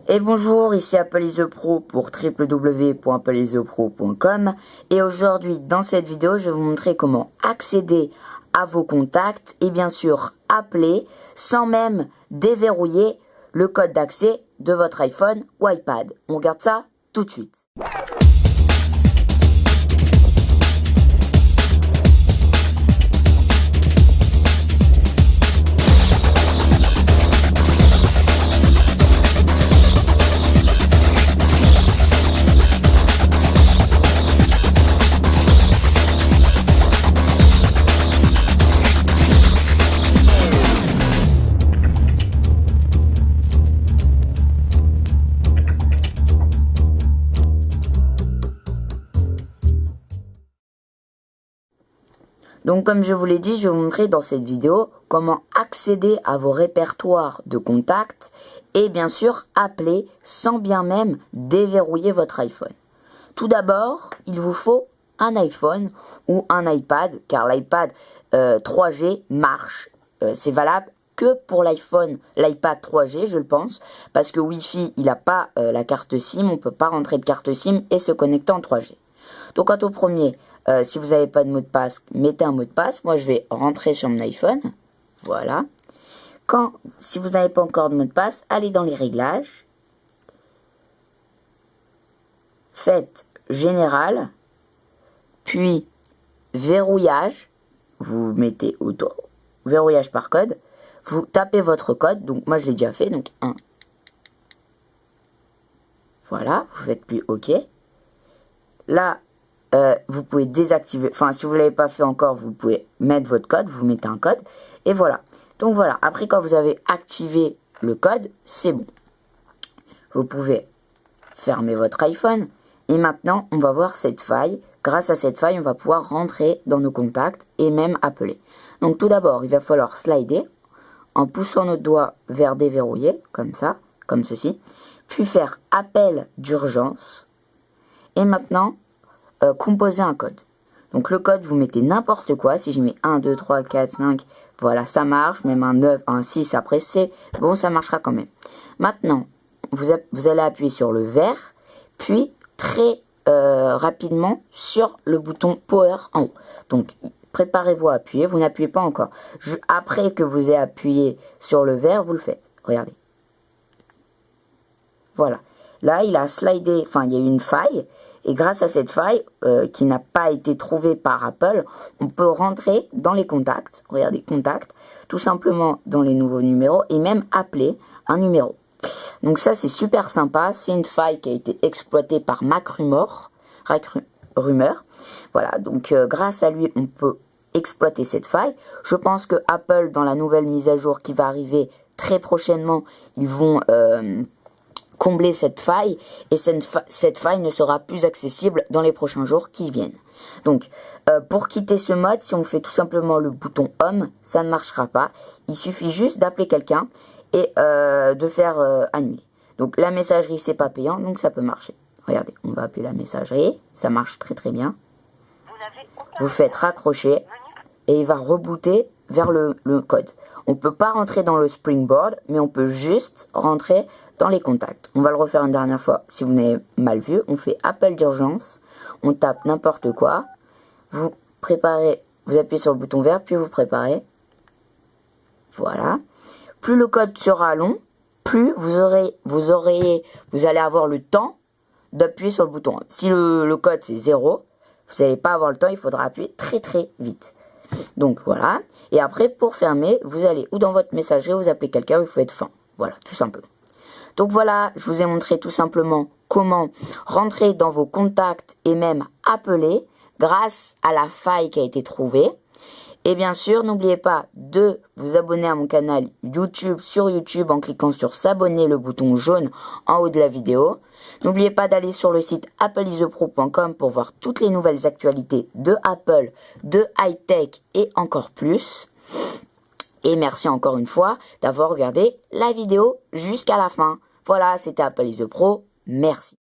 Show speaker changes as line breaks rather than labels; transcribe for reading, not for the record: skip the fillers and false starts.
Et bonjour, ici Apple is the Pro pour www.appleisthepro.com et aujourd'hui dans cette vidéo je vais vous montrer comment accéder à vos contacts et bien sûr appeler sans même déverrouiller le code d'accès de votre iPhone ou iPad. On regarde ça tout de suite. Donc comme je vous l'ai dit, je vais vous montrer dans cette vidéo comment accéder à vos répertoires de contacts et bien sûr appeler sans bien même déverrouiller votre iPhone. Tout d'abord, il vous faut un iPhone ou un iPad car l'iPad 3G marche. C'est valable que pour l'iPhone, l'iPad 3G je le pense parce que Wi-Fi il n'a pas la carte SIM, on ne peut pas rentrer de carte SIM et se connecter en 3G. Donc quant au premier, si vous n'avez pas de mot de passe, mettez un mot de passe. Moi, je vais rentrer sur mon iPhone. Voilà. Si vous n'avez pas encore de mot de passe, allez dans les réglages. Faites Général. Puis Verrouillage. Vous mettez Auto. Verrouillage par code. Vous tapez votre code. Donc, moi, je l'ai déjà fait. Donc, 1. Voilà. Vous faites plus OK. Là, vous pouvez désactiver, enfin si vous ne l'avez pas fait encore, vous pouvez mettre votre code, vous mettez un code, et voilà. Donc voilà, après quand vous avez activé le code, c'est bon. Vous pouvez fermer votre iPhone, et maintenant on va voir cette faille. Grâce à cette faille, on va pouvoir rentrer dans nos contacts et même appeler. Donc tout d'abord, il va falloir slider en poussant notre doigt vers déverrouiller, comme ça, comme ceci, puis faire appel d'urgence, et maintenant, composer un code. Donc le code, vous mettez n'importe quoi. Si je mets 1, 2, 3, 4, 5, voilà, ça marche. Même un 9, un 6, après c'est bon, ça marchera quand même. Maintenant, vous allez appuyer sur le vert, puis très rapidement sur le bouton Power en haut. Donc, préparez-vous à appuyer. Vous n'appuyez pas encore. Après que vous ayez appuyé sur le vert, vous le faites. Regardez. Voilà. Là, il a slidé, enfin, il y a eu une faille. Et grâce à cette faille, qui n'a pas été trouvée par Apple, on peut rentrer dans les contacts. Regardez, contacts. Tout simplement dans les nouveaux numéros. Et même appeler un numéro. Donc ça, c'est super sympa. C'est une faille qui a été exploitée par MacRumor. Voilà, donc grâce à lui, on peut exploiter cette faille. Je pense que Apple, dans la nouvelle mise à jour qui va arriver très prochainement, ils vont combler cette faille et cette faille ne sera plus accessible dans les prochains jours qui viennent. Donc, pour quitter ce mode, si on fait tout simplement le bouton Home, ça ne marchera pas. Il suffit juste d'appeler quelqu'un et de faire annuler. Donc, la messagerie, c'est pas payant, donc ça peut marcher. Regardez, on va appeler la messagerie. Ça marche très très bien. Vous faites raccrocher et il va rebooter vers le code. On ne peut pas rentrer dans le Springboard, mais on peut juste rentrer dans les contacts. On va le refaire une dernière fois si vous n'avez mal vu. On fait appel d'urgence, on tape n'importe quoi, vous préparez, vous appuyez sur le bouton vert, puis vous préparez. Voilà. Plus le code sera long, plus vous allez avoir le temps d'appuyer sur le bouton. Si le code c'est 0, vous n'allez pas avoir le temps, il faudra appuyer très très vite. Donc voilà, et après pour fermer, vous allez ou dans votre messagerie, vous appelez quelqu'un, vous faites fin. Voilà, tout simplement. Donc voilà, je vous ai montré tout simplement comment rentrer dans vos contacts et même appeler grâce à la faille qui a été trouvée. Et bien sûr, n'oubliez pas de vous abonner à mon canal YouTube sur YouTube en cliquant sur s'abonner, le bouton jaune en haut de la vidéo. N'oubliez pas d'aller sur le site appleisthepro.com pour voir toutes les nouvelles actualités de Apple, de high-tech et encore plus. Et merci encore une fois d'avoir regardé la vidéo jusqu'à la fin. Voilà, c'était Apple is the Pro. Merci.